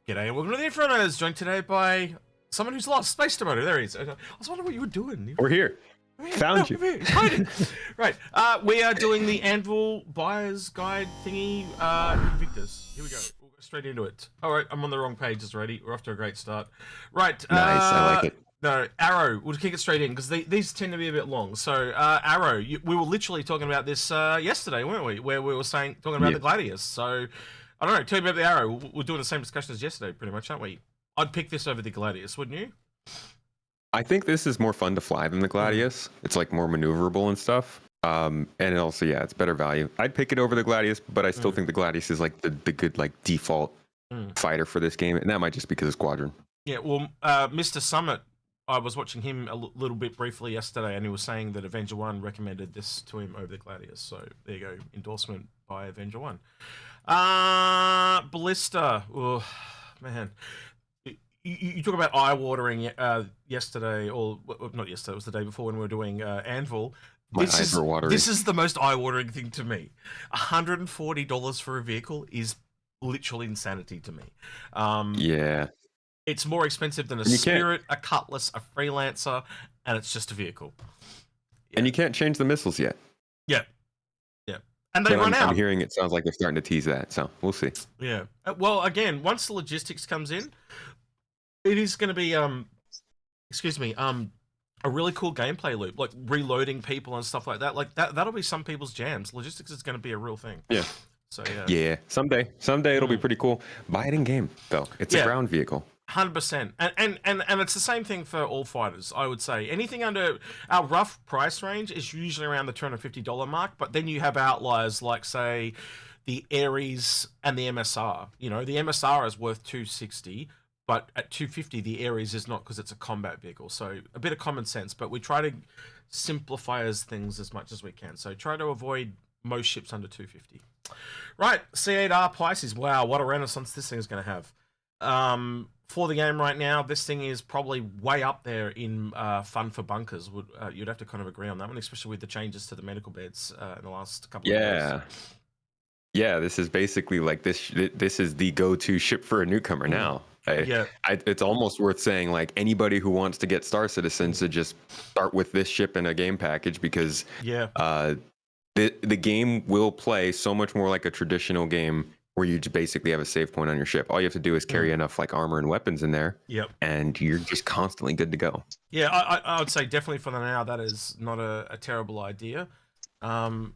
G'day, and welcome to the Inforunners, joined today by someone who's lost. Space Tomato, there he is. I was wondering what you were doing. We're here. Found you. Right, we are doing the Anvil Buyer's Guide thingy, Invictus. Here we go. We'll go straight into it. Alright, I'm on the wrong pages already. We're off to a great start. Right. Nice, I like it. No, Arrow, we'll kick it straight in, because these tend to be a bit long. So, Arrow, we were literally talking about this yesterday, weren't we? Where we were talking about the Gladius. So, I don't know, tell me about the Arrow. We're doing the same discussion as yesterday, pretty much, aren't we? I'd pick this over the Gladius, wouldn't you? I think this is more fun to fly than the Gladius. It's like more maneuverable and stuff. And also, yeah, it's better value. I'd pick it over the Gladius, but I still think the Gladius is like the good like default fighter for this game, and that might just be because of Squadron. Yeah, well, Mr. Summit, I was watching him a little bit briefly yesterday, and he was saying that Avenger 1 recommended this to him over the Gladius. So there you go, endorsement by Avenger 1. Ballista. Oh, man. You talk about eye-watering yesterday, or not yesterday, it was the day before when we were doing Anvil. This is the most eye-watering thing to me. $140 for a vehicle is literally insanity to me. Yeah. It's more expensive than a Spirit, a Cutlass, a Freelancer, and it's just a vehicle. Yeah. And you can't change the missiles yet. Yeah. Yeah. And they run out. I'm hearing it sounds like they're starting to tease that, so we'll see. Yeah. Well, again, once the logistics comes in, it is going to be, a really cool gameplay loop, like reloading people and stuff like that. Like that'll be some people's jams. Logistics is going to be a real thing. Yeah. So yeah. Yeah. Someday it'll be pretty cool. Buy it in game though. It's a ground vehicle. 100%. And it's the same thing for all fighters, I would say. Anything under our rough price range is usually around the $250 mark, but then you have outliers like, say, the Ares and the MSR. You know, the MSR is worth $260, but at $250 the Ares is not, because it's a combat vehicle. So a bit of common sense, but we try to simplify things as much as we can. So try to avoid most ships under $250. Right, C8R Pisces. Wow, what a renaissance this thing is going to have. For the game right now, this thing is probably way up there in fun for bunkers. You'd have to kind of agree on that one, especially with the changes to the medical beds in the last couple of years. Yeah, this is basically like this is the go-to ship for a newcomer now. It's almost worth saying, like, anybody who wants to get Star Citizens to just start with this ship in a game package, because the game will play so much more like a traditional game where you just basically have a save point on your ship. All you have to do is carry enough like armor and weapons in there, and you're just constantly good to go. Yeah, I would say definitely for the now, that is not a terrible idea. Hang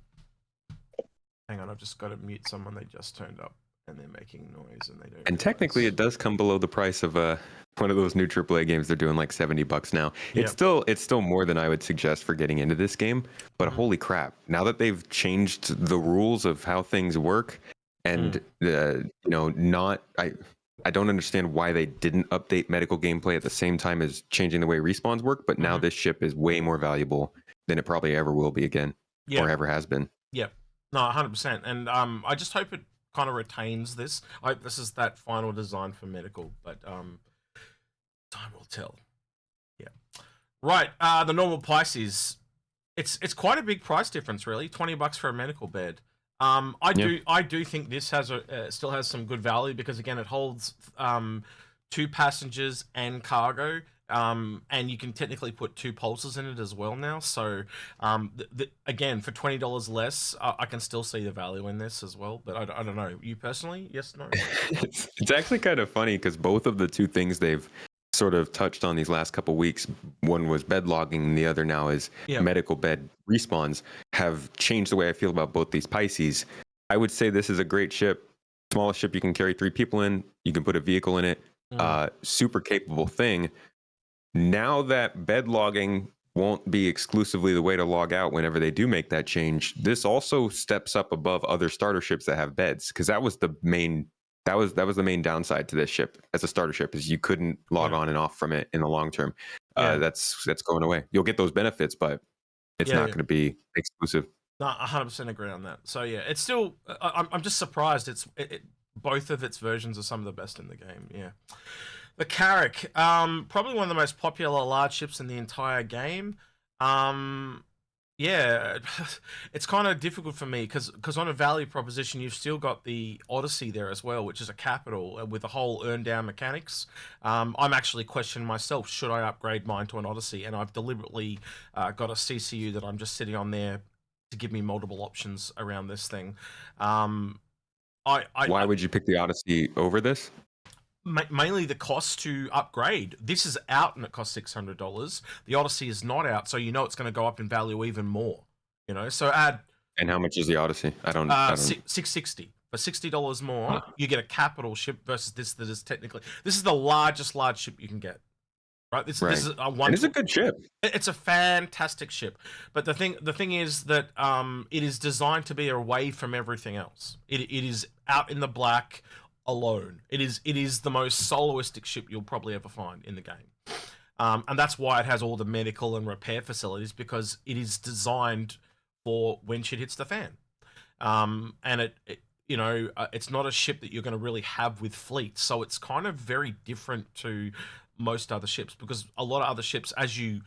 on, I've just got to mute someone. They just turned up and they're making noise, and they don't. And technically, it does come below the price of one of those new AAA games. They're doing like $70 now. It's still more than I would suggest for getting into this game. But holy crap! Now that they've changed the rules of how things work, and I don't understand why they didn't update medical gameplay at the same time as changing the way respawns work. But now this ship is way more valuable than it probably ever will be again, or ever has been. Yeah. No, 100%. And I just hope it kind of retains this. I hope this is that final design for medical, but time will tell. Yeah. Right. The normal Pisces, it's quite a big price difference, really. $20 for a medical bed. I do think this has still has some good value, because again, it holds 2 passengers and cargo. And you can technically put 2 pulses in it as well now. So, again, for $20 less, I can still see the value in this as well. But I don't know. You personally? Yes, no? It's actually kind of funny, because both of the 2 things they've sort of touched on these last couple weeks, one was bed logging and the other now is medical bed respawns, have changed the way I feel about both these Pisces. I would say this is a great ship. Smallest ship you can carry 3 people in. You can put a vehicle in it. Super capable thing. Now that bed logging won't be exclusively the way to log out whenever they do make that change, this also steps up above other starter ships that have beds, because that was the main downside to this ship as a starter ship, is you couldn't log on and off from it in the long term. That's going away. You'll get those benefits, but it's not going to be exclusive. No, 100% agree on that. So yeah, it's still. I'm just surprised. Both of its versions are some of the best in the game. Yeah. The Carrick, probably one of the most popular large ships in the entire game. Yeah, it's kind of difficult for me because on a value proposition, you've still got the Odyssey there as well, which is a capital with the whole earn down mechanics. I'm actually questioning myself, should I upgrade mine to an Odyssey? And I've deliberately got a CCU that I'm just sitting on there to give me multiple options around this thing. Um, Why would you pick the Odyssey over this? Mainly the cost to upgrade. This is out and it costs $600. The Odyssey is not out, so you know it's going to go up in value even more. You know, so add And how much is the Odyssey? I don't. 660 for $60 more. Huh. You get a capital ship versus this that is technically this is the large ship you can get. Right, this is a one. And it's a good ship. It's a fantastic ship, but the thing is that it is designed to be away from everything else. It is out in the black alone. It is the most soloistic ship you'll probably ever find in the game, and that's why it has all the medical and repair facilities, because it is designed for when shit hits the fan. And it's not a ship that you're going to really have with fleets, so it's kind of very different to most other ships, because a lot of other ships, as you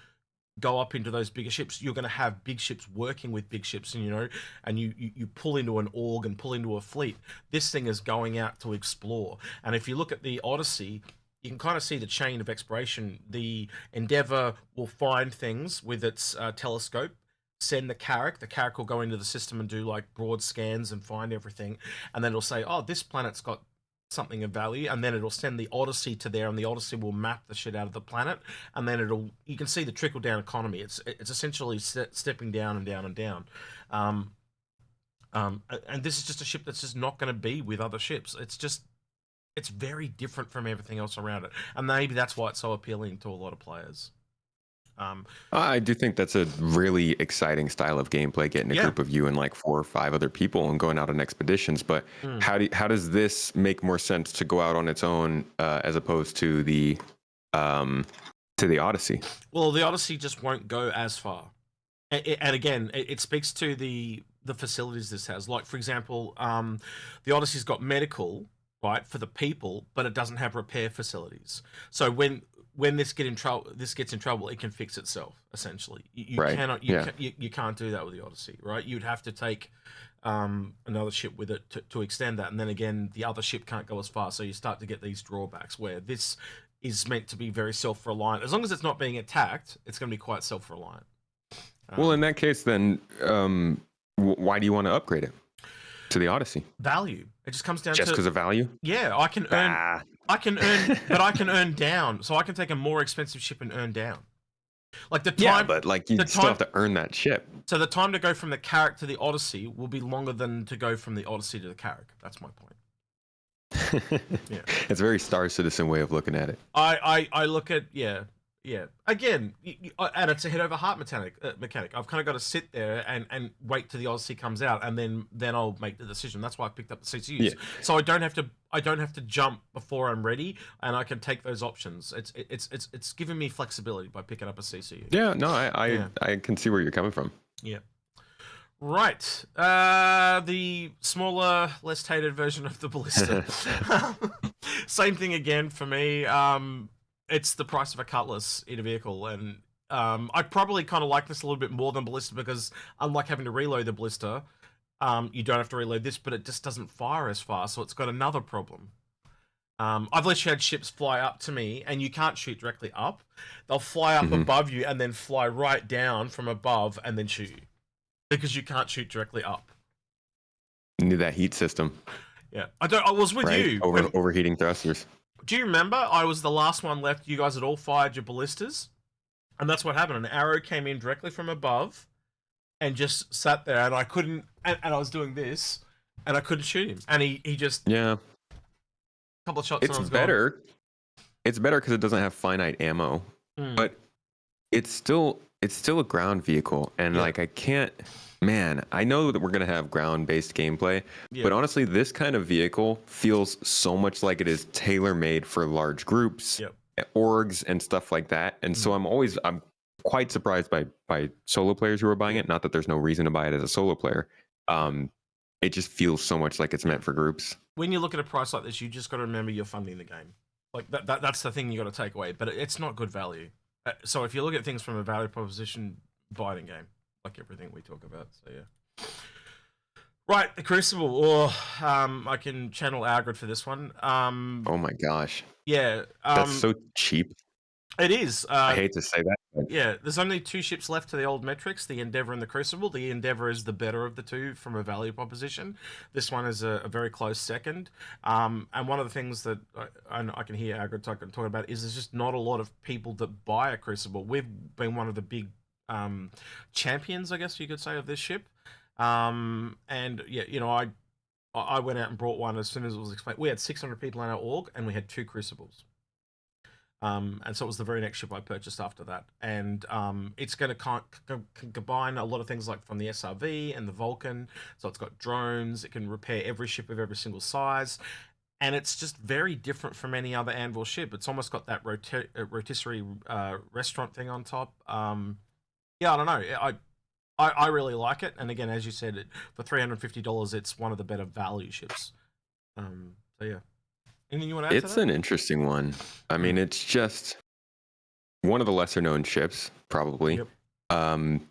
go up into those bigger ships, you're going to have big ships working with big ships, and you pull into an org and pull into a fleet. This thing is going out to explore. And if you look at the Odyssey, you can kind of see the chain of exploration. The Endeavour will find things with its telescope, send the Carrick will go into the system and do like broad scans and find everything, and then it'll say, oh, this planet's got something of value, and then it'll send the Odyssey to there, and the Odyssey will map the shit out of the planet, and then you can see the trickle down economy. It's essentially stepping down and down and down, and this is just a ship that's just not going to be with other ships. It's very different from everything else around it, and maybe that's why it's so appealing to a lot of players. I do think that's a really exciting style of gameplay, getting a group of you and like 4 or 5 other people and going out on expeditions. But how does this make more sense to go out on its own as opposed to the Odyssey? Well, the Odyssey just won't go as far, and again, it speaks to the facilities this has. Like, for example, the Odyssey's got medical, right, for the people, but it doesn't have repair facilities. So when this gets in trouble, it can fix itself. Essentially, you can't do that with the Odyssey, right? You'd have to take another ship with it to extend that, and then again, the other ship can't go as far. So you start to get these drawbacks where this is meant to be very self-reliant. As long as it's not being attacked, it's going to be quite self-reliant. Well, in that case, then why do you want to upgrade it to the Odyssey? Value. It just comes down just because of value. Yeah, I can earn, but I can earn down. So I can take a more expensive ship and earn down. Like the time, yeah, but like you still have to earn that ship. So the time to go from the Carrick to the Odyssey will be longer than to go from the Odyssey to the Carrick. That's my point. Yeah, it's a very Star Citizen way of looking at it. I look at yeah. Again, and it's a head over heart mechanic. I've kind of got to sit there and wait till the Odyssey comes out, and then I'll make the decision. That's why I picked up the CCUs. Yeah. So I don't have to jump before I'm ready, and I can take those options. It's giving me flexibility by picking up a CCU. Yeah, no, I can see where you're coming from. Yeah. Right. The smaller, less hated version of the Ballista. Same thing again for me. It's the price of a Cutlass in a vehicle, and I probably kind of like this a little bit more than Ballista, because unlike having to reload the Ballista, you don't have to reload this, but it just doesn't fire as fast, so it's got another problem. I've literally had ships fly up to me, and you can't shoot directly up. They'll fly up above you and then fly right down from above and then shoot you, because you can't shoot directly up. You need that heat system. Yeah, I was with you. Overheating thrusters. Do you remember? I was the last one left. You guys had all fired your ballistas, and that's what happened. An arrow came in directly from above, and just sat there, and I couldn't. And I was doing this, and I couldn't shoot him. And he just a couple of shots. It's better. Gone. It's better because it doesn't have finite ammo, but it's still a ground vehicle, and like I can't. Man, I know that we're going to have ground-based gameplay, but honestly, this kind of vehicle feels so much like it is tailor-made for large groups, orgs, and stuff like that. And so I'm quite surprised by solo players who are buying it. Not that there's no reason to buy it as a solo player. It just feels so much like it's meant for groups. When you look at a price like this, you just got to remember you're funding the game. Like that's the thing you got to take away. But it's not good value. So if you look at things from a value proposition, buy it in game. like everything we talk about. So yeah. Right, the Crucible. Or I can channel Algrid for this one. Oh my gosh. Yeah. That's so cheap. It is. I hate to say that. But... Yeah, there's only 2 ships left to the old metrics, the Endeavour and the Crucible. The Endeavour is the better of the two from a value proposition. This one is a very close second. And one of the things that I can hear Agrid talking about is there's just not a lot of people that buy a Crucible. We've been one of the big champions, I guess you could say, of this ship. And yeah, you know, I went out and brought one as soon as it was explained. We had 600 people in our org, and we had 2 Crucibles. And so it was the very next ship I purchased after that. And it's going to combine a lot of things like from the SRV and the Vulcan. So it's got drones. It can repair every ship of every single size. And it's just very different from any other Anvil ship. It's almost got that rotisserie restaurant thing on top. Yeah, I don't know. I really like it. And again, as you said, for $350, it's one of the better value ships. So yeah. Anything you want to add to that? It's an interesting one. I mean, it's just one of the lesser known ships, probably. Yep. And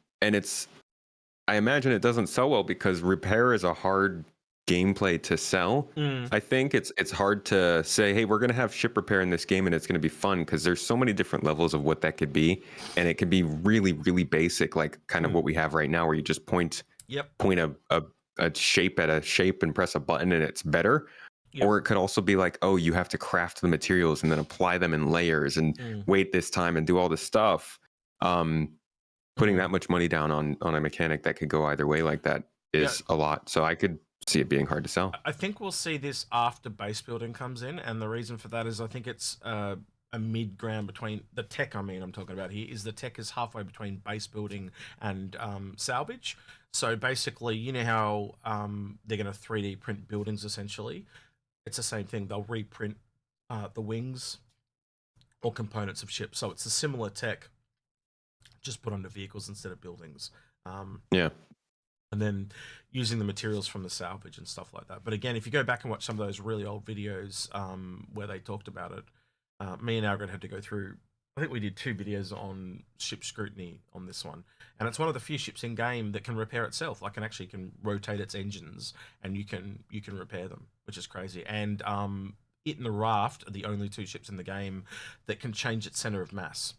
I imagine it doesn't sell well because repair is a hard gameplay to sell. I think it's hard to say, hey, we're going to have ship repair in this game and it's going to be fun because there's so many different levels of what that could be. And it could be really, really basic, like kind of what we have right now, where you just point a shape at a shape and press a button and it's better. Yep. Or it could also be like, oh, you have to craft the materials and then apply them in layers and wait this time and do all this stuff. Putting that much money down on a mechanic that could go either way like that is a lot. So I could see it being hard to sell. I think we'll see this after base building comes in. And the reason for that is I think it's a mid-ground between the tech. I'm talking about here is the tech is halfway between base building and salvage. So basically, you know how they're going to 3D print buildings essentially. It's the same thing. They'll reprint the wings or components of ships. So it's a similar tech, just put onto vehicles instead of buildings. Yeah. And then using the materials from the salvage and stuff like that. But again, if you go back and watch some of those really old videos where they talked about it, me and Algrid had to go through, I think we did 2 videos on ship scrutiny on this one. And it's one of the few ships in game that can repair itself. Like can rotate its engines and you can repair them, which is crazy. And it and the Raft are the only 2 ships in the game that can change its center of mass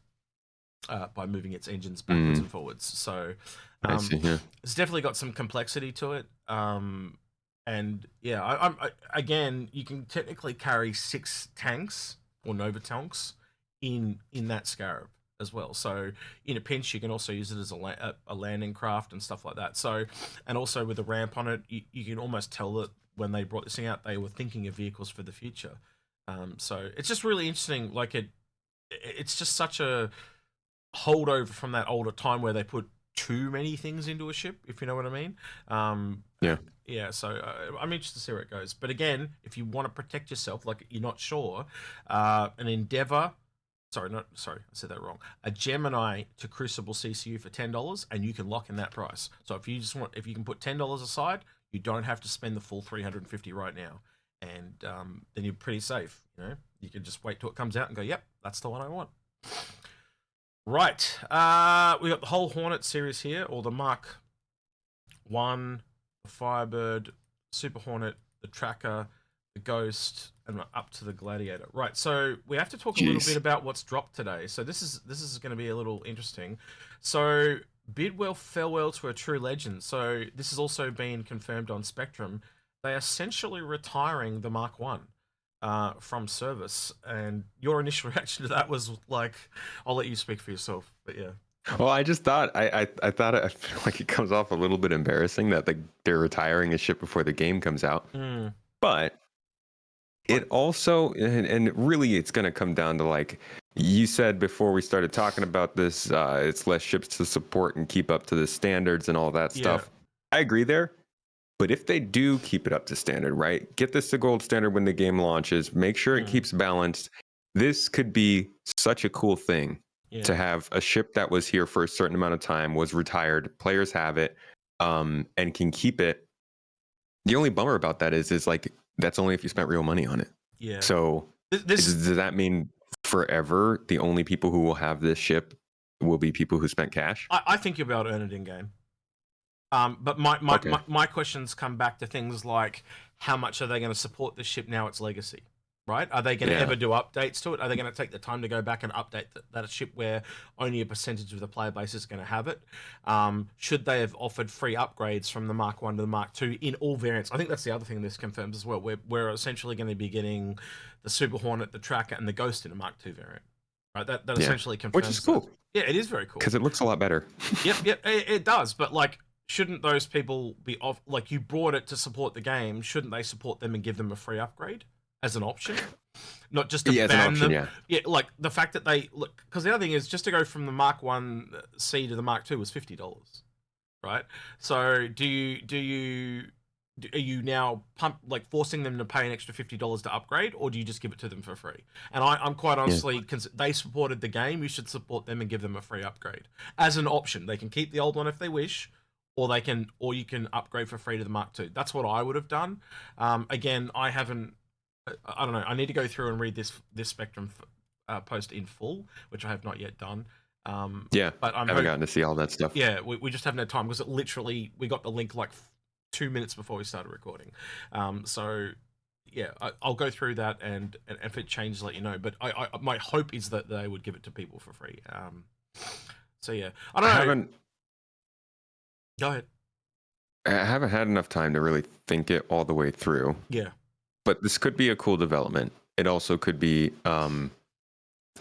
by moving its engines backwards and forwards. So it's definitely got some complexity to it. And yeah, again, you can technically carry 6 tanks or Nova tanks in that Scarab as well. So in a pinch, you can also use it as a landing craft and stuff like that. So, and also with a ramp on it, you can almost tell that when they brought this thing out, they were thinking of vehicles for the future. So it's just really interesting. Like it's just such a holdover from that older time where they put too many things into a ship, if you know what I mean. Yeah. So I'm interested to see where it goes. But again, if you want to protect yourself, like you're not sure, an Endeavor. Sorry, I said that wrong. A Gemini to Crucible CCU for $10, and you can lock in that price. So if you can put $10 aside, you don't have to spend the full $350 right now, and then you're pretty safe. You know, you can just wait till it comes out and go, "Yep, that's the one I want." Right, we got the whole Hornet series here, or the Mark 1, the Firebird, Super Hornet, the Tracker, the Ghost, and we're up to the Gladiator. Right, so we have to talk a little bit about what's dropped today. So this is going to be a little interesting. So Bidwell Farewell to a True Legend. So this has also been confirmed on Spectrum. They are essentially retiring the Mark 1 from service. And your initial reaction to that was like, I'll let you speak for yourself, but yeah. Well, I just thought I feel like it comes off a little bit embarrassing that they're retiring a ship before the game comes out. But it also, and really it's going to come down to, like you said before we started talking about this, it's less ships to support and keep up to the standards and all that stuff. I agree there. But if they do keep it up to standard, right? Get this to gold standard when the game launches. Make sure it keeps balanced. This could be such a cool thing to have a ship that was here for a certain amount of time, was retired, players have it, and can keep it. The only bummer about that is like, that's only if you spent real money on it. Yeah. So does that mean forever the only people who will have this ship will be people who spent cash? I think you'll be able to earn it in game. But my questions come back to things like how much are they going to support the ship now it's legacy, right? Are they going to ever do updates to it? Are they going to take the time to go back and update that ship where only a percentage of the player base is going to have it? Should they have offered free upgrades from the Mark 1 to the Mark 2 in all variants? I think that's the other thing this confirms as well. We're essentially going to be getting the Super Hornet, the Tracker, and the Ghost in a Mark 2 variant. Right, that essentially confirms. Which is cool. Yeah, it is very cool. Because it looks a lot better. Yep, it does. But like, shouldn't those people be off? Like, you brought it to support the game. Shouldn't they support them and give them a free upgrade as an option? Not just to ban them. Yeah, like the fact that they look. Because the other thing is, just to go from the Mark 1C to the Mark 2 was $50, right? So are you now forcing them to pay an extra $50 to upgrade, or do you just give it to them for free? And I'm quite honestly, they supported the game. You should support them and give them a free upgrade as an option. They can keep the old one if they wish, or you can upgrade for free to the Mark II. That's what I would have done. Again, I don't know. I need to go through and read this Spectrum post in full, which I have not yet done. But I haven't gotten to see all that stuff. Yeah, we just haven't had time because we got the link like 2 minutes before we started recording. So yeah, I'll go through that, and if it changes, let you know. But my hope is that they would give it to people for free. So yeah, I don't know. Go ahead. I haven't had enough time to really think it all the way through. Yeah. But this could be a cool development. It also could be a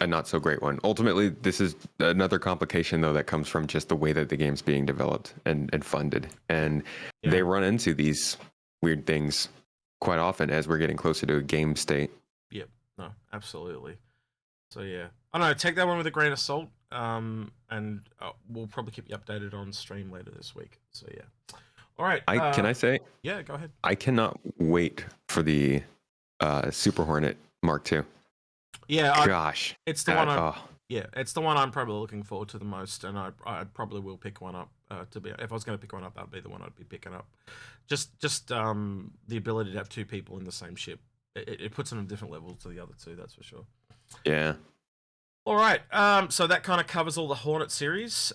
not so great one. Ultimately, this is another complication, though, that comes from just the way that the game's being developed and funded. And they run into these weird things quite often as we're getting closer to a game state. Yep. No, absolutely. So yeah, I don't know. Take that one with a grain of salt. And we'll probably keep you updated on stream later this week. So yeah. All right. Can I say? Yeah, go ahead. I cannot wait for the Super Hornet Mark II. Yeah. Gosh. It's the one. It's the one I'm probably looking forward to the most, and I probably will pick one up. If I was going to pick one up, that'd be the one I'd be picking up. Just the ability to have two people in the same ship. It puts them on different levels to the other two. That's for sure. Yeah. All right, so that kind of covers all the Hornet series.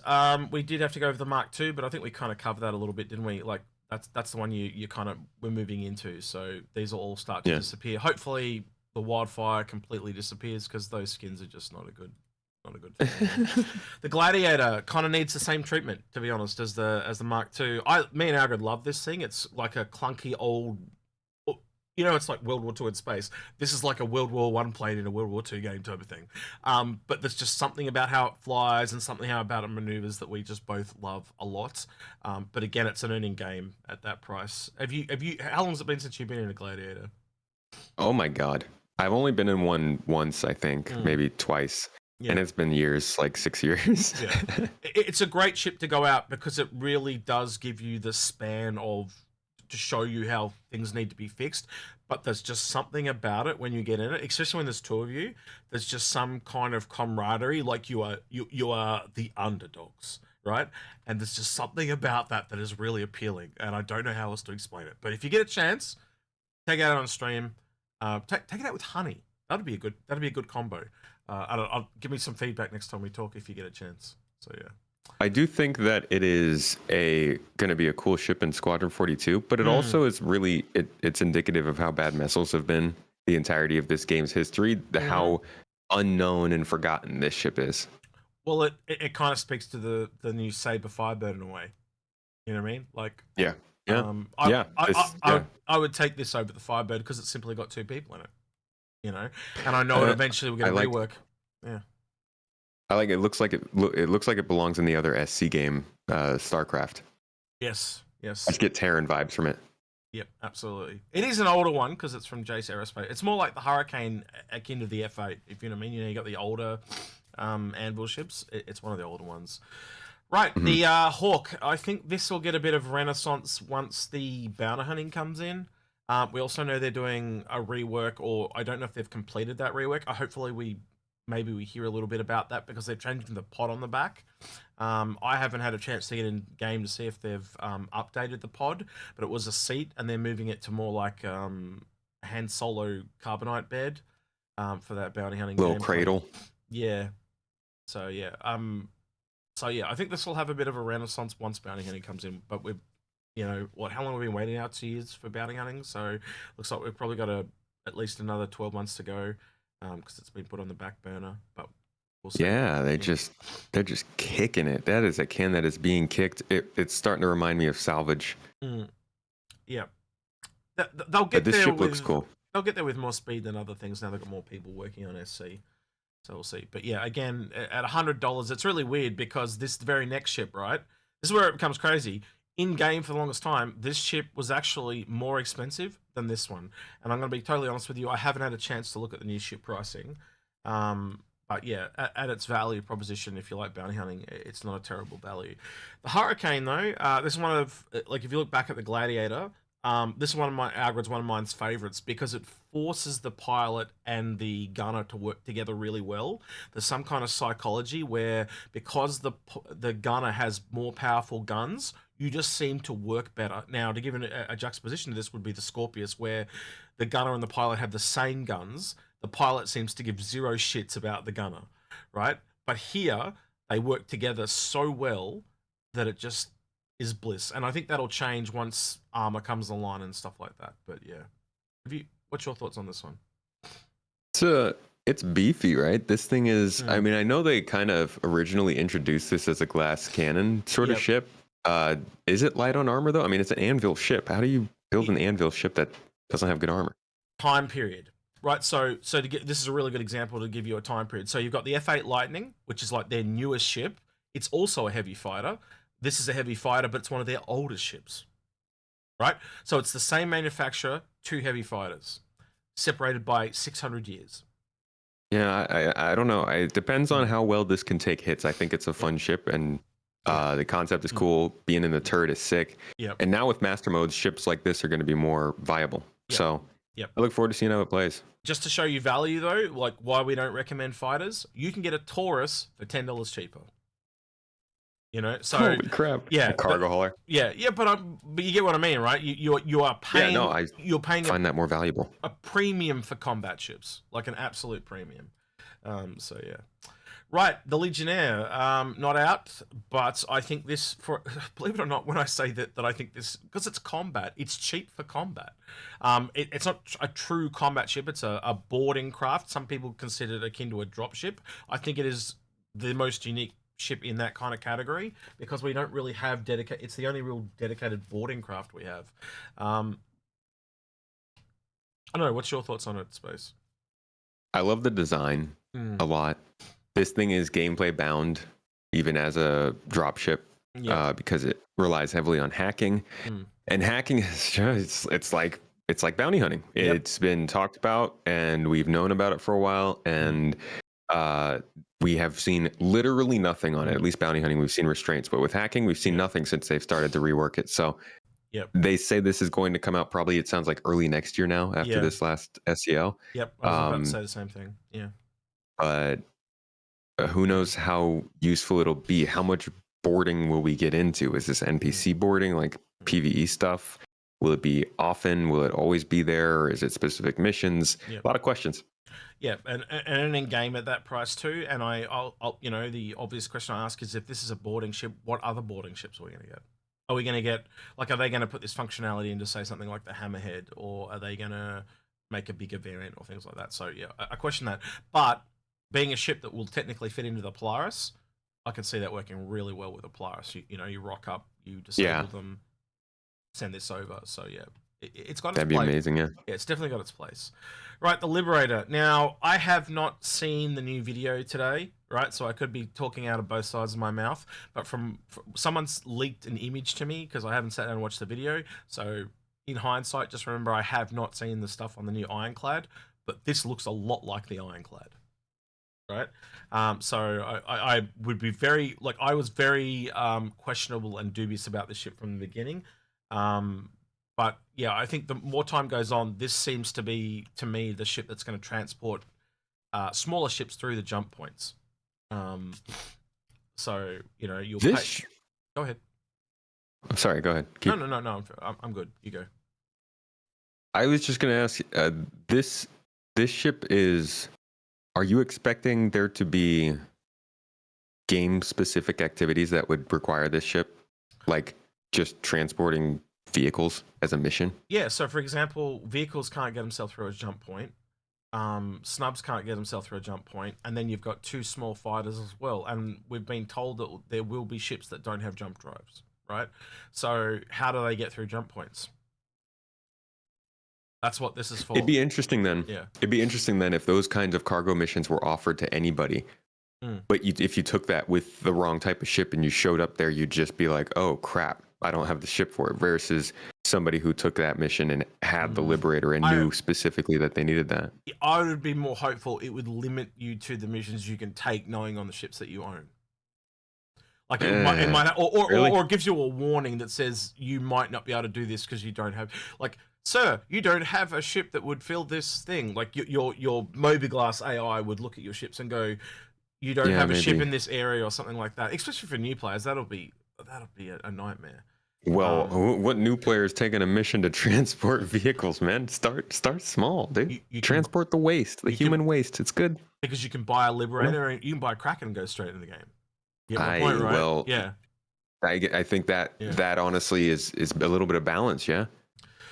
We did have to go over the Mark II, but I think we kind of covered that a little bit, didn't we? Like that's the one you kind of we're moving into. So these will all start to disappear. Hopefully, the Wildfire completely disappears because those skins are just not a good thing. The Gladiator kind of needs the same treatment, to be honest, as the Mark II. Me and Algrid love this thing. It's like a clunky old. It's like World War II in space. This is like a World War I plane in a World War II game type of thing. But there's just something about how it flies and something about it maneuvers that we just both love a lot. But again, it's an earning game at that price. How long has it been since you've been in a Gladiator? Oh my God. I've only been in one once, I think, maybe twice. Yeah. And it's been years, like 6 years. Yeah. It's a great ship to go out because it really does give you the span to show you how things need to be fixed, but there's just something about it when you get in it, especially when there's two of you. There's just some kind of camaraderie, like you are the underdogs, right? And there's just something about that is really appealing, and I don't know how else to explain it. But if you get a chance, take it out on stream. Take it out with honey. That'd be a good combo. I'll give me some feedback next time we talk if you get a chance. So yeah. I do think that it is going to be a cool ship in Squadron 42, but it also is really, it's indicative of how bad missiles have been the entirety of this game's history, how unknown and forgotten this ship is. Well, it kind of speaks to the new Sabre Firebird in a way. You know what I mean? Like, yeah. I would take this over the Firebird because it's simply got two people in it. And I know it eventually will get a rework. Yeah. I like it. It looks like it belongs in the other SC game, StarCraft. Yes. I just get Terran vibes from it. Yep, absolutely. It is an older one because it's from Jace Aerospace. It's more like the Hurricane akin to the F8, if you know what I mean. You got the older Anvil ships. It's one of the older ones. Right, the Hawk. I think this will get a bit of renaissance once the bounty hunting comes in. We also know they're doing a rework, or I don't know if they've completed that rework. Hopefully maybe we hear a little bit about that because they're changing the pod on the back. I haven't had a chance to get in game to see if they've updated the pod, but it was a seat and they're moving it to more like Han Solo carbonite bed for that bounty hunting little cradle. Yeah. So yeah, So yeah, I think this will have a bit of a renaissance once bounty hunting comes in. But we're, how long have we been waiting now? 2 years for bounty hunting. So looks like we've probably got at least another 12 months to go, because it's been put on the back burner. But we'll see. Yeah, they're just kicking it. That is a can that is being kicked. It's starting to remind me of Salvage. Yeah, they'll get this there ship with looks cool. They'll get there with more speed than other things. Now they've got more people working on SC. So we'll see. But yeah, again, at $100, it's really weird because this very next ship, right? This is where it becomes crazy. In game for the longest time, this ship was actually more expensive than this one. And I'm going to be totally honest with you, I haven't had a chance to look at the new ship pricing. But yeah, at its value proposition, if you like bounty hunting, it's not a terrible value. The Hurricane, though, this is one of, like, if you look back at the Gladiator, this is one of mine's favorites because it forces the pilot and the gunner to work together really well. There's some kind of psychology where because the gunner has more powerful guns, you just seem to work better. Now, to give a juxtaposition to this would be the Scorpius, where the gunner and the pilot have the same guns. The pilot seems to give zero shits about the gunner, right? But here, they work together so well that it just is bliss. And I think that'll change once armor comes online and stuff like that. But yeah. What's your thoughts on this one? It's beefy, right? This thing is, I mean, I know they kind of originally introduced this as a glass cannon sort of ship. Is it light on armor though? I mean, it's an anvil ship. How do you build an anvil ship that doesn't have good armor? Time period. Right, so this is a really good example to give you a time period. So you've got the F8 Lightning, which is like their newest ship. It's also a heavy fighter. This is a heavy fighter, but it's one of their oldest ships. Right? So it's the same manufacturer, 2 heavy fighters, separated by 600 years. Yeah, I don't know. It depends on how well this can take hits. I think it's a fun ship, and the concept is cool. Being in the turret is sick. Yep. And now with master modes, ships like this are going to be more viable. Yep. So I look forward to seeing how it plays. Just to show you value, though, like why we don't recommend fighters, you can get a Taurus for $10 cheaper. So holy crap! Yeah, a cargo hauler. Yeah, but you get what I mean, right? You are paying. Yeah, no, you're paying. Find that more valuable. A premium for combat ships, like an absolute premium. So yeah, right. The Legionnaire, not out, but I think this believe it or not, when I say that I think this, because it's combat, it's cheap for combat. It's not a true combat ship. It's a boarding craft. Some people consider it akin to a drop ship. I think it is the most unique ship in that kind of category because we don't really have dedicated. It's the only real dedicated boarding craft we have. I don't know. What's your thoughts on it, Space? I love the design a lot. This thing is gameplay bound, even as a dropship, because it relies heavily on hacking. And hacking is just it's like bounty hunting. Yep. It's been talked about, and we've known about it for a while, and we have seen literally nothing on it. At least bounty hunting, we've seen restraints, but with hacking, we've seen nothing since they've started to rework it. So they say this is going to come out probably, it sounds like early next year now after this last SEL. Yep, I was about to say the same thing. Yeah. But who knows how useful it'll be? How much boarding will we get into? Is this NPC boarding, like PvE stuff? Will it be often? Will it always be there? Or is it specific missions? A lot of questions. Yeah, and in game at that price too. And I'll the obvious question I ask is, if this is a boarding ship, what other boarding ships are we going to get? Are we going to get, like, are they going to put this functionality into, say, something like the Hammerhead, or are they going to make a bigger variant or things like that? So yeah, I question that. But being a ship that will technically fit into the Polaris, I can see that working really well with a Polaris. You rock up, you disable them, send this over. So yeah, it's got its That'd be amazing, yeah. Yeah, it's definitely got its place. Right, the Liberator. Now, I have not seen the new video today, right? So I could be talking out of both sides of my mouth. But from someone's leaked an image to me because I haven't sat down and watched the video. So in hindsight, just remember I have not seen the stuff on the new Ironclad. But this looks a lot like the Ironclad. Right? So I would be very, like, I was very questionable and dubious about this ship from the beginning. But yeah, I think the more time goes on, this seems to be, to me, the ship that's going to transport smaller ships through the jump points. So you'll go ahead. I'm sorry. Go ahead. No. I'm good. You go. I was just going to ask. This ship is. Are you expecting there to be game specific activities that would require this ship, like just transporting vehicles as a mission? Yeah, so for example, vehicles can't get themselves through a jump point. Snubs can't get themselves through a jump point, and then you've got 2 small fighters as well. And we've been told that there will be ships that don't have jump drives, right? So how do they get through jump points? That's what this is for. It'd be interesting then. Yeah. It'd be interesting then if those kinds of cargo missions were offered to anybody. But if you took that with the wrong type of ship and you showed up there, you'd just be like, oh crap, I don't have the ship for it. Versus somebody who took that mission and had the Liberator and knew specifically that they needed that. I would be more hopeful it would limit you to the missions you can take, knowing on the ships that you own. Like it might really? or gives you a warning that says you might not be able to do this because you don't have, like, sir, you don't have a ship that would fill this thing. Like your Mobiglass AI would look at your ships and go, you don't have a ship in this area or something like that. Especially for new players, that'll be a nightmare. Well, what new player is taking a mission to transport vehicles, man? Start small, dude. You transport the waste, the human waste. It's good. Because you can buy a Liberator and you can buy a Kraken and go straight in the game. You get my point, right? Well, yeah. I think that honestly is a little bit of balance, yeah?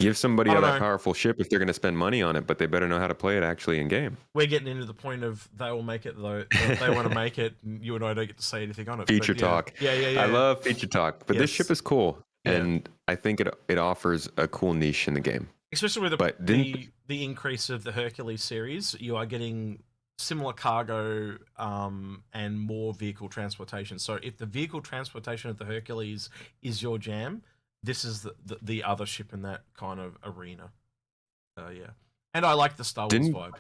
Give somebody that powerful ship if they're going to spend money on it, but they better know how to play it actually in game. We're getting into the point of they will make it, though. They want to make it, and you and I don't get to say anything on it. Feature talk. Yeah. I love feature talk, but this ship is cool, and I think it offers a cool niche in the game. Especially with the increase of the Hercules series, you are getting similar cargo and more vehicle transportation. So if the vehicle transportation of the Hercules is your jam, this is the other ship in that kind of arena. Yeah. And I like the Star Wars vibe.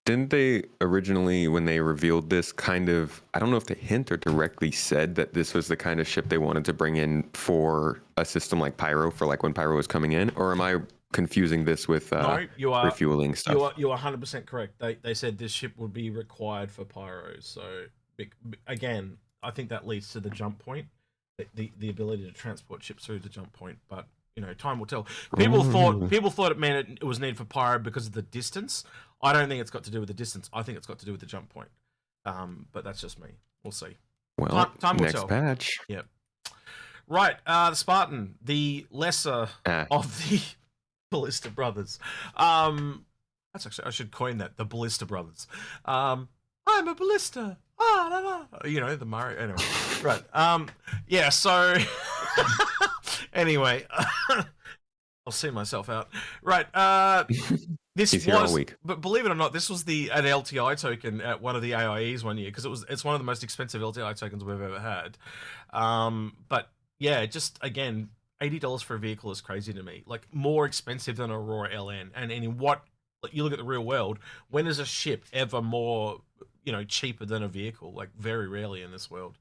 Didn't they originally, when they revealed this, kind of, I don't know if they hint or directly said that this was the kind of ship they wanted to bring in for a system like Pyro, for like when Pyro was coming in? Or am I confusing this with refueling stuff? You are 100% correct. They said this ship would be required for Pyro. So, again, I think that leads to the jump point. The ability to transport ships through the jump point, but time will tell. People thought it meant it was needed for Pyro because of the distance. I don't think it's got to do with the distance. I think it's got to do with the jump point. But that's just me. We'll see. Well, time will next tell. patch. Yep. Right. The Spartan, the lesser of the Ballista brothers. That's actually, I should coin that, the Ballista brothers. I'm a Ballista. The Mario. Anyway, right. Yeah. So, anyway, I'll see myself out. Right. This was, but believe it or not, this was an LTI token at one of the AIEs one year because it's one of the most expensive LTI tokens we've ever had. But yeah, just again, $80 for a vehicle is crazy to me. Like more expensive than Aurora LN. And in what you look at the real world, when is a ship ever more cheaper than a vehicle? Like very rarely in this world.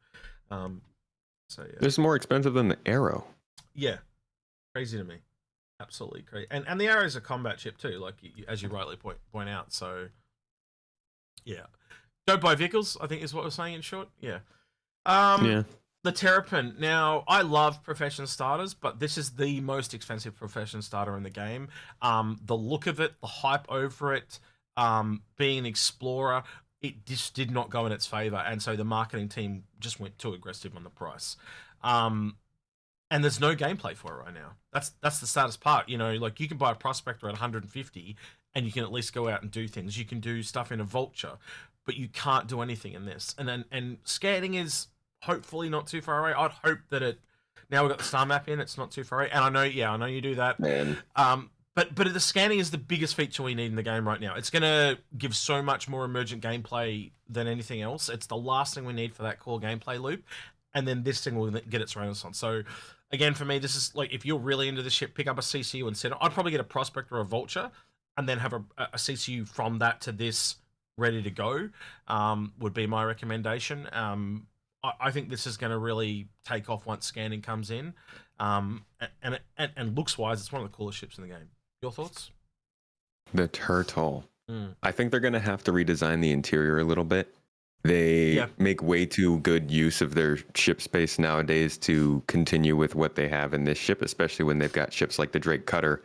So yeah, this is more expensive than the Arrow. Yeah, crazy to me, absolutely crazy. And the Arrow is a combat ship too, like as you rightly point out. So yeah, don't buy vehicles, I think is what we're saying in short. Yeah. The Terrapin. Now, I love profession starters, but this is the most expensive profession starter in the game. The look of it, the hype over it, being an explorer, it just did not go in its favor, and so the marketing team just went too aggressive on the price. And there's no gameplay for it right now. That's the saddest part. Like you can buy a Prospector at 150, and you can at least go out and do things. You can do stuff in a Vulture, but you can't do anything in this. And scanning is hopefully not too far away. I'd hope that now we've got the star map in, it's not too far away. And I know you do that. Man. But the scanning is the biggest feature we need in the game right now. It's going to give so much more emergent gameplay than anything else. It's the last thing we need for that core gameplay loop. And then this thing will get its renaissance. So, again, for me, this is like, if you're really into the ship, pick up a CCU and set it. I'd probably get a Prospector or a Vulture and then have a CCU from that to this ready to go, would be my recommendation. I think this is going to really take off once scanning comes in. And looks-wise, it's one of the coolest ships in the game. Your thoughts? The Turtle. I think they're going to have to redesign the interior a little bit. They make way too good use of their ship space nowadays to continue with what they have in this ship, especially when they've got ships like the Drake Cutter,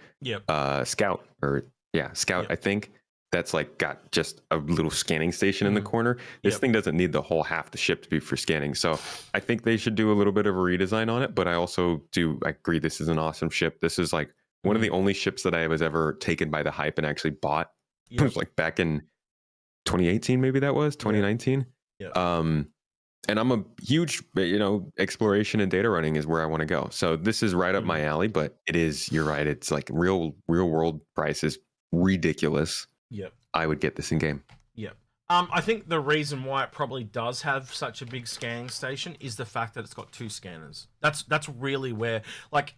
Scout, I think, that's like got just a little scanning station in the corner. This thing doesn't need the whole half the ship to be for scanning. So I think they should do a little bit of a redesign on it. But I also I agree this is an awesome ship. This is like one of the only ships that I was ever taken by the hype and actually bought. It was like back in 2018, maybe that was 2019. And I'm a huge, exploration and data running is where I want to go. So this is right up my alley, but it is, you're right. It's like real world price is ridiculous. I would get this in game. I think the reason why it probably does have such a big scanning station is the fact that it's got 2 scanners. That's really where, like,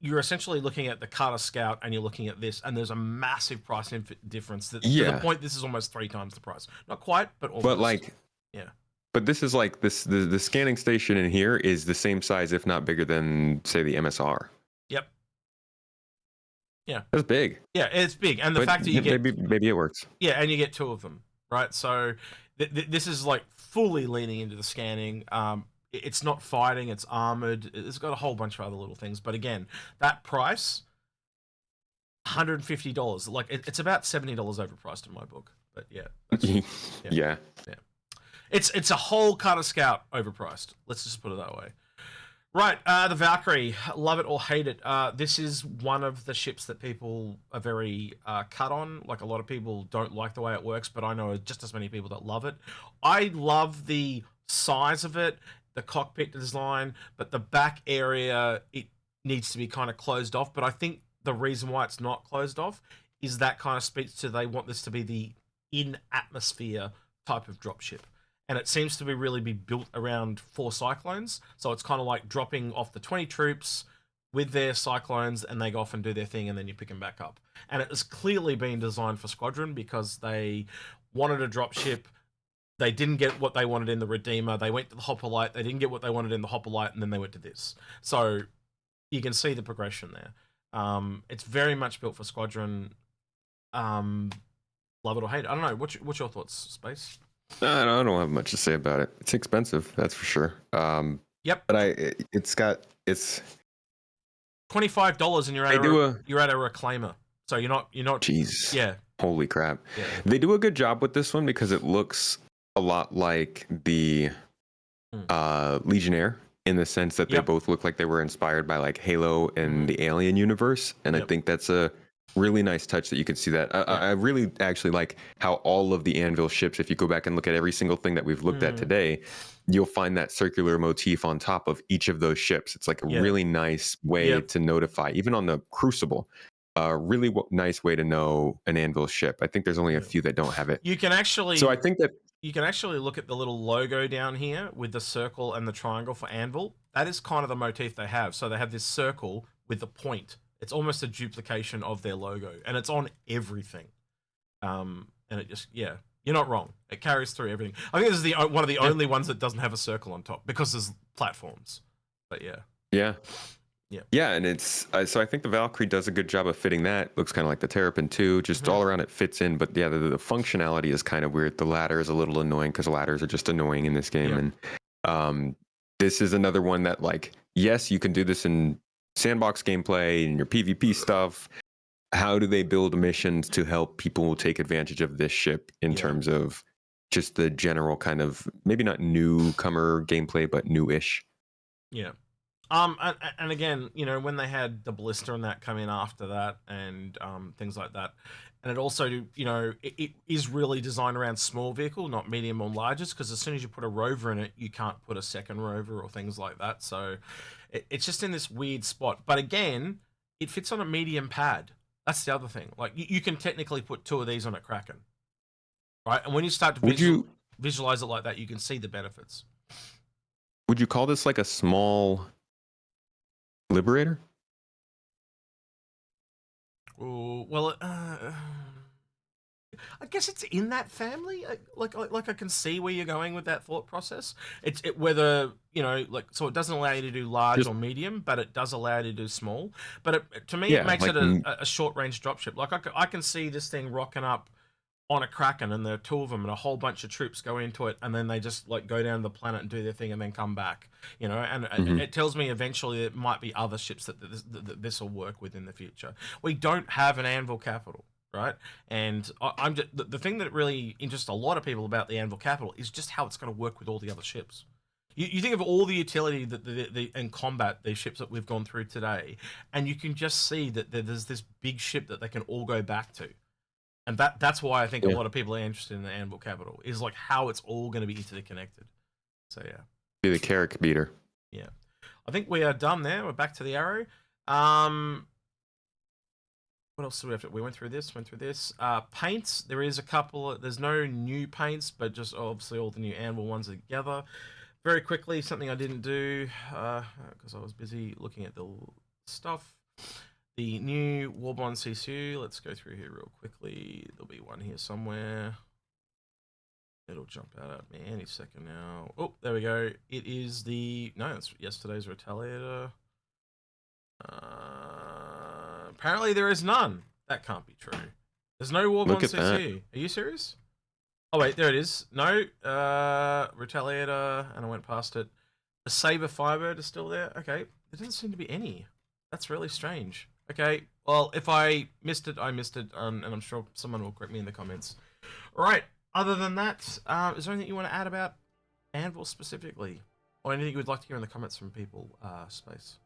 you're essentially looking at the Carter Scout and you're looking at this, and there's a massive price difference. To the point, this is almost 3 times the price. Not quite, but almost. But like, but this is like the scanning station in here is the same size, if not bigger than, say, the MSR. That's big. It's big, and the fact that you get maybe it works. And you get 2 of them, right? So this is like fully leaning into the scanning. It's not fighting; it's armored. It's got a whole bunch of other little things. But again, that price, $150. Like it's about $70 overpriced in my book. But it's a whole Carter Scout overpriced. Let's just put it that way. Right, the Valkyrie, love it or hate it. This is one of the ships that people are very cut on. Like, a lot of people don't like the way it works, but I know just as many people that love it. I love the size of it, the cockpit design, but the back area, it needs to be kind of closed off. But I think the reason why it's not closed off is that kind of speaks to they want this to be the in-atmosphere type of dropship. And it seems to really be built around 4 cyclones. So it's kind of like dropping off the 20 troops with their cyclones, and they go off and do their thing, and then you pick them back up. And it has clearly been designed for Squadron because they wanted a dropship. They didn't get what they wanted in the Redeemer. They went to the Hoplite. They didn't get what they wanted in the Hoplite, and then they went to this. So you can see the progression there. It's very much built for Squadron. Love it or hate it. I don't know. What's your thoughts, Space? I don't have much to say about it. It's expensive, that's for sure. But it's $25 and you're at a reclaimer. So you're not. Jeez. Yeah. Holy crap. Yeah. They do a good job with this one because it looks a lot like the Legionnaire in the sense that they both look like they were inspired by like Halo and the Alien universe, and I think that's a really nice touch that you can see that. I really actually like how all of the Anvil ships, if you go back and look at every single thing that we've looked at today, you'll find that circular motif on top of each of those ships. It's like a really nice way to notify, even on the Crucible, really nice way to know an Anvil ship. I think there's only a few that don't have it. You can actually... So I think that... You can actually look at the little logo down here with the circle and the triangle for Anvil. That is kind of the motif they have. So they have this circle with the point. It's almost a duplication of their logo, and it's on everything. And it just, you're not wrong. It carries through everything. I think this is one of the only ones that doesn't have a circle on top because there's platforms. But and it's so I think the Valkyrie does a good job of fitting that. Looks kind of like the Terrapin too. Just all around it fits in. But the functionality is kind of weird. The ladder is a little annoying because ladders are just annoying in this game. And this is another one that, like, yes, you can do this in sandbox gameplay and your PvP stuff. How do they build missions to help people take advantage of this ship in terms of just the general kind of, maybe not newcomer gameplay, but newish? And again, when they had the Ballista and that come in after that, and things like that, and it also, it is really designed around small vehicle, not medium or largest, because as soon as you put a rover in it, you can't put a second rover or things like that. So it's just in this weird spot. But again, it fits on a medium pad. That's the other thing. Like, you can technically put 2 of these on a Kraken, right? And when you start to visualize it like that, you can see the benefits. Would you call this like a small Liberator? Oh, well, I guess it's in that family. Like I can see where you're going with that thought process. Whether, so it doesn't allow you to do large or medium, but it does allow you to do small. But to me, it makes it a short range dropship. Like, I can see this thing rocking up on a Kraken, and there are 2 of them, and a whole bunch of troops go into it, and then they just like go down to the planet and do their thing, and then come back. And it tells me eventually it might be other ships that this will work with in the future. We don't have an Anvil capital, right? And I'm just, the thing that really interests a lot of people about the Anvil Capital is just how it's going to work with all the other ships. You think of all the utility that and combat these ships that we've gone through today, and you can just see that there's this big ship that they can all go back to, and that's why I think a lot of people are interested in the Anvil Capital, is like how it's all going to be interconnected. So yeah, be the Carrick beater. Yeah, I think we are done there. We're back to the arrow. What else do we have to? We went through this. Paints. There is a couple. There's no new paints, but just obviously all the new Anvil ones are together. Very quickly, something I didn't do because I was busy looking at the stuff. The new Warbond CCU. Let's go through here real quickly. There'll be one here somewhere. It'll jump out at me any second now. Oh, there we go. It is the... No, it's yesterday's Retaliator. Apparently there is none. That can't be true. There's no Warbond CCU. Are you serious? Oh wait, there it is. No, Retaliator, and I went past it. The Sabre Firebird is still there. Okay, there doesn't seem to be any. That's really strange. Okay, well, if I missed it, I missed it, and I'm sure someone will correct me in the comments. All right. Other than that, is there anything you want to add about Anvil specifically, or anything you would like to hear in the comments from people? Space.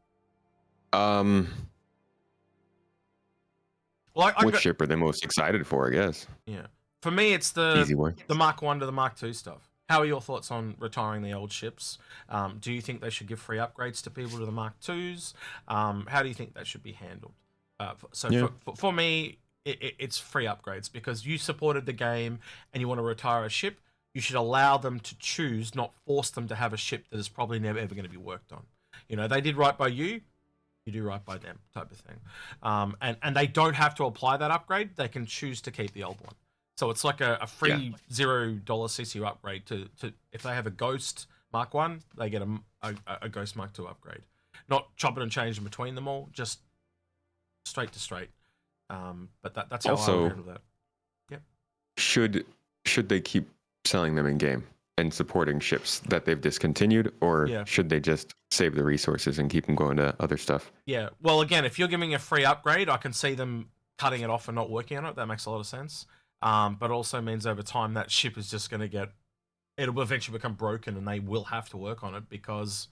Well, what ship are they most excited for? I guess. Yeah. For me, it's the Mark 1 to the Mark 2 stuff. How are your thoughts on retiring the old ships? Do you think they should give free upgrades to people to the Mark 2s? How do you think that should be handled? For me, it's free upgrades, because you supported the game and you want to retire a ship. You should allow them to choose, not force them to have a ship that is probably never ever going to be worked on. You know, they did right by you. You do right by them, type of thing. And they don't have to apply that upgrade. They can choose to keep the old one. So it's like a free $0 CCU upgrade to if they have a Ghost Mark 1, they get a Ghost Mark 2 upgrade. Not chop it and change in between them all, just straight to straight. But that's how I would handle that. Yep. Should they keep selling them in game and supporting ships that they've discontinued, or should they just save the resources and keep them going to other stuff? Yeah. Well, again, if you're giving a free upgrade, I can see them cutting it off and not working on it. That makes a lot of sense. But also means over time that ship is just going to it'll eventually become broken, and they will have to work on it because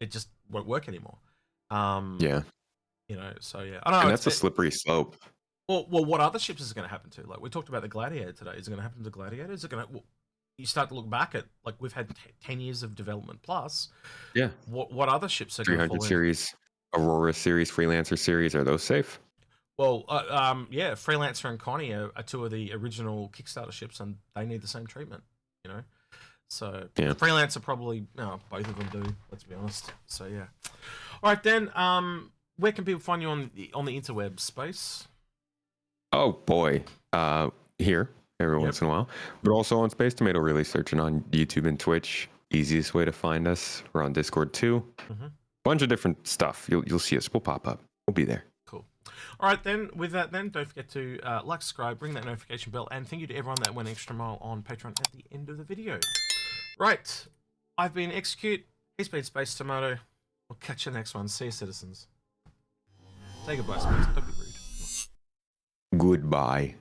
it just won't work anymore. You know, so yeah, I don't know. And that's a slippery slope. Well, what other ships is it going to happen to? Like we talked about the Gladiator today. Is it going to happen to the Gladiator? Is it going to? Well, you start to look back at, like, we've had 10 years of development plus. Yeah. What other ships are going to 300 series, Aurora series, Freelancer series, are those safe? Well, yeah, Freelancer and Connie are two of the original Kickstarter ships, and they need the same treatment, you know? So, Freelancer probably, both of them do, let's be honest. So, yeah. All right, then, where can people find you on the interweb space? Oh, boy. Here, every once in a while. But also on Space Tomato, really searching on YouTube and Twitch. Easiest way to find us. We're on Discord, too. Bunch of different stuff. You'll see us. We'll pop up. We'll be there. Cool. All right, then, with that, then, don't forget to like, subscribe, ring that notification bell, and thank you to everyone that went extra mile on Patreon at the end of the video. Right. I've been Execute. He's been Space Tomato. We'll catch you next one. See you, citizens. Say goodbye, Space. Don't be rude. Goodbye.